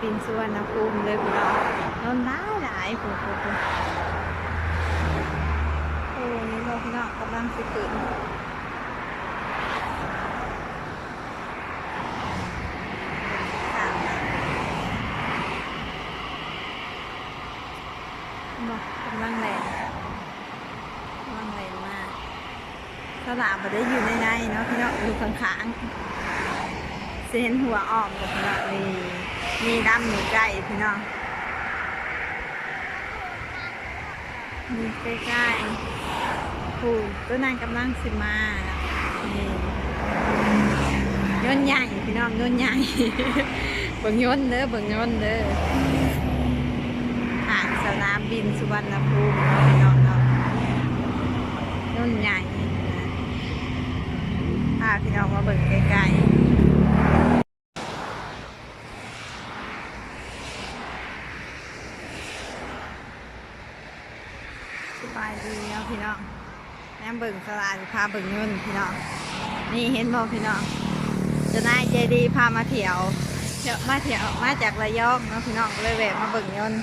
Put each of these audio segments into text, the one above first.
บินสุวรรณภูมิเลยพี่น้องนอนหลายโอ้โหโอ้นี่เราพี่น้องกำลังสิขึ้นบอกกำลังแรงมากสลาบได้อยู่ในเนาะพี่น้องอยู่ข้างๆเส้นหัวอ่อมกับพี่น้องมีดำอยู่ใกล้พี่น้องมีใกล้ๆผู้ตัวนางกำลังสิมานี่ย่นใหญ่พี่น้องย่นใหญ่ เบิ่งย่นเด้อเบิ่งย่นเด้อห่างสนามบินสุวรรณภูมิพี่น้องเนาะย่นใหญ่พาพี่น้องมาเบิ่งใกล้ๆสบายดีเนาะพี่น้องแม่เบิ่งสลาพาเบิ่งย่นพี่น้องนี่เห็นบ่พี่น้องจะนายใจดีพามาเที่ยวมาจากระยองเนาะพี่น้องเลยแวะมาเบิ่งยนต์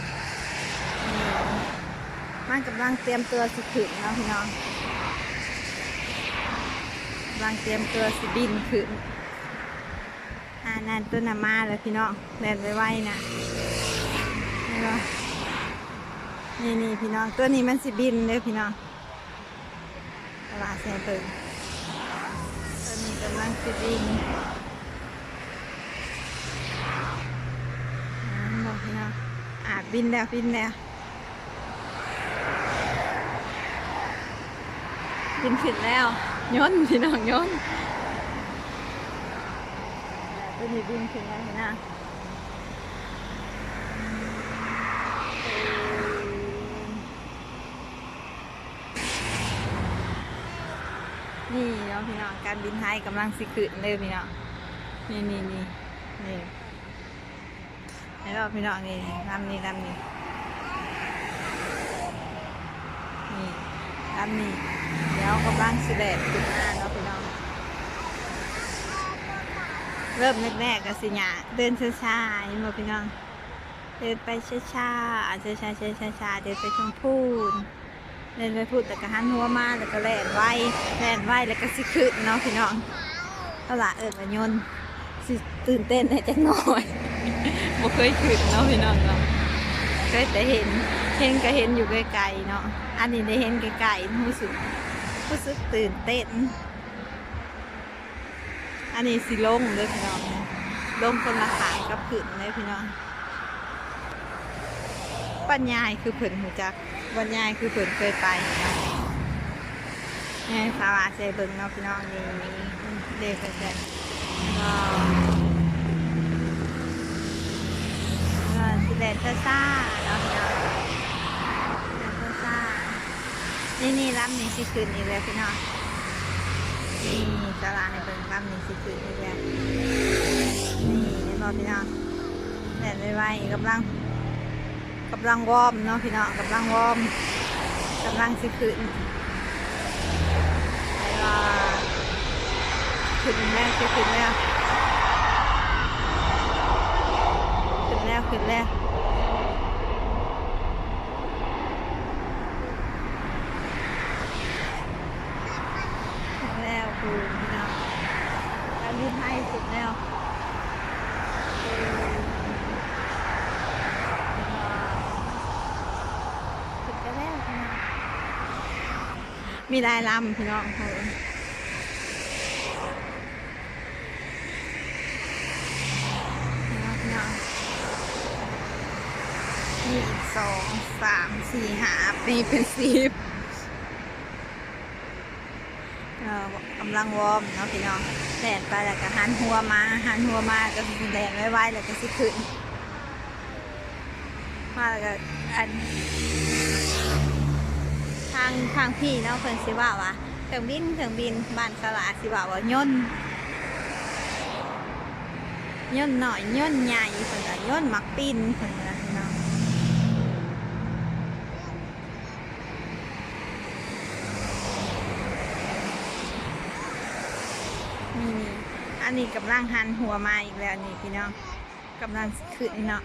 มันกำลังเตรียมตัวสิขึ้นเนาะพี่น้องกำลังเตรียมตัวสิบินขึ้นนั่นต้นนามาเลยพี่น้องแล่นไว้ๆนะนี่พี่น้องตัวนี้มันสิบินเลยพี่น้องตลาดแซ่เบิ่งตัวนี้กำลังสิบินบินแล้วบินขึ้นแล้วย้อนพี่น้องย้อนตัวนี้บินขึ้นแล้วนะนี่เนาะพี่น้องการบินไทยกำลังสิขึ้นเลยพี่น้องนี่แล้วพี่น้องนี่ลำนี้นี่ลำนี้เดี๋ยวกำลังสิแดดขึ้นมาเนาะพี่น้องเริ่มแรกๆก็สิหยาเดินช้าๆนี่พี่น้องเดินไปช้าๆเดินไปชมพูนเดินไปพูดแต่ก็หันหัวมาแล้วก็แล่นไว้แล้วก็สิขึ้นเนาะพี่น้องเอาล่ะมายนสิตื่นเต้นให้จังหน่อยบ่เคยขึ้นเนาะพี่น้องเนาะเคยแต่เห็นก็เห็นอยู่ไกลๆเนาะอันนี้ได้เห็นไกลๆรู้สึกตื่นเต้นอันนี้สิลงเลยพี่น้องลงคนละขางกับขึ้นเลยพี่น้องบรรยายคือเพิ่นหูจักบรรยายคือเพิ่นเคยไปนี่สาวาเซเบิ่งเนาะพี่น้องนี่เด็กกันสิแดดซ่าๆแล้วพี่น้องแดดซ่านี่ลำนี้สิขึ้นอีกแล้วพี่น้องนี่ตลาดในเบิ่งลำนี้สิขึ้นอีกแล้วนี่บอกพี่น้องแดดไวๆกำลังวอร์มเนาะพี่น้องกำลังวอร์มกำลังสิขึ้นขึ้นแล้วขึ้นแล้วคุณพี่น้องการบินไทยสุดแล้วสุดแล้วพี่น้องมีลายลำพี่น้องนี่2 3 4 5นี่เป็น10กำลังวอร์มเนาะพี่น้องแดดไปแล้วก็หันหัวมาก็แดดไว้แล้วก็สิขึ้นมาแล้วก็ทางพี่เนาะเพิ่นสิว่าเครื่องบินบ้านสลาสิว่าย่นหน่อยย่นใหญ่เพิ่นย่นมักปินเพิ่นพี่น้องนี่อันนี้กำลังหันหัวมาอีกแล้วนี่พี่น้อง กำลังขึ้นเนาะ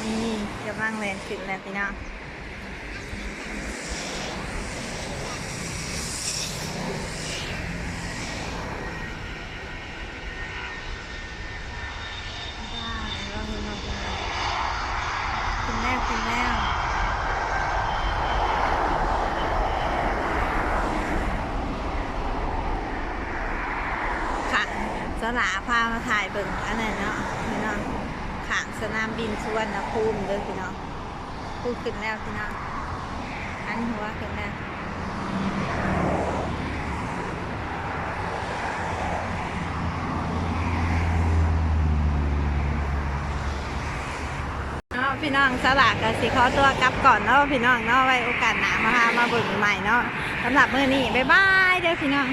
นี่กำลังแลนขึ้นแล้วพี่น้องขึ้นแล้วขึ้นแล้วค่ะสลาพามาถ่ายเบิ่งอันนั้นเนาะพี่น้องขางสนามบินสุวรรณภูมิเด้อพี่น้องพูดขึ้นแล้วพี่น้องอันหัวขึ้นแล้วพี่น้องสลากกันสิขอตัวกลับก่อนเนาะพี่น้องเนาะไว้โอกาสหน้ามาเบิ่งใหม่เนาะสำหรับมื้อนี้บ๊ายบายเด้อพี่น้อง